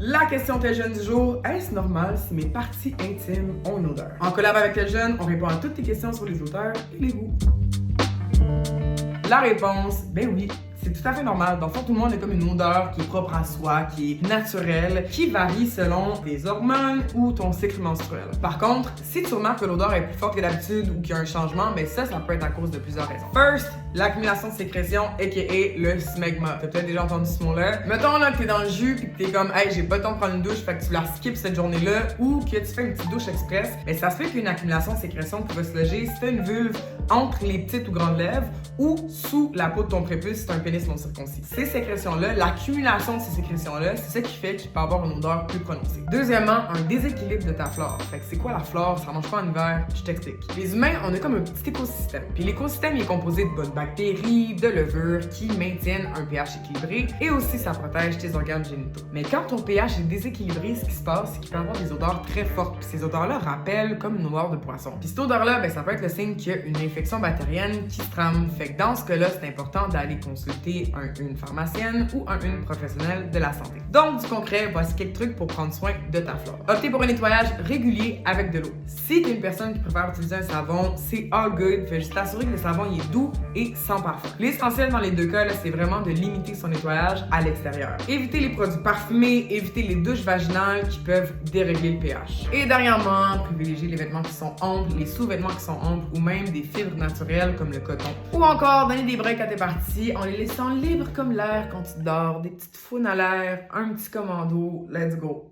La question Tel Jeune du jour, est-ce normal si mes parties intimes ont une odeur? En collab avec Tel Jeune, on répond à toutes tes questions sur les odeurs et les goûts. La réponse, ben oui. C'est tout à fait normal. Dans le fond, tout le monde a comme une odeur qui est propre à soi, qui est naturelle, qui varie selon tes hormones ou ton cycle menstruel. Par contre, si tu remarques que l'odeur est plus forte que d'habitude ou qu'il y a un changement, ben ça peut être à cause de plusieurs raisons. First, l'accumulation de sécrétion, a.k.a. le smegma. T'as peut-être déjà entendu ce mot-là. Mettons là que t'es dans le jus pis que t'es comme « Hey, j'ai pas le temps de prendre une douche, fait que tu la skips cette journée-là » ou que tu fais une petite douche express, ben ça se fait qu'une accumulation de sécrétion qui va se loger si t'as une vulve entre les petites ou grandes lèvres ou sous la peau de ton prépuce si t'as un pénis non circoncis. Ces sécrétions-là, l'accumulation de ces sécrétions-là, c'est ça qui fait qu'il peut avoir une odeur plus prononcée. Deuxièmement, un déséquilibre de ta flore. Fait que c'est quoi la flore? Ça mange pas en hiver? Je t'explique. Les humains, on a comme un petit écosystème. Puis l'écosystème il est composé de bonnes bactéries, de levures qui maintiennent un pH équilibré et aussi ça protège tes organes génitaux. Mais quand ton pH est déséquilibré, ce qui se passe, c'est qu'il peut avoir des odeurs très fortes. Puis ces odeurs-là rappellent comme une odeur de poisson. Puis cette odeur-là, ben ça peut être le signe qu'il y a une infection bactérienne qui se trame. Fait que dans ce cas-là, c'est important d'aller consulter une pharmacienne ou une professionnelle de la santé. Donc, du concret, voici quelques trucs pour prendre soin de ta flore. Optez pour un nettoyage régulier avec de l'eau. Si tu es une personne qui préfère utiliser un savon, c'est all good. Fais juste t'assurer que le savon il est doux et sans parfum. L'essentiel dans les deux cas, c'est vraiment de limiter son nettoyage à l'extérieur. Évitez les produits parfumés, évitez les douches vaginales qui peuvent dérégler le pH. Et dernièrement, privilégiez les vêtements qui sont amples, les sous-vêtements qui sont amples ou même des fibres naturelles comme le coton. Ou encore, donner des breaks à tes parties en les laissant libres comme l'air quand tu dors, des petites founes à l'air, un petit commando, let's go!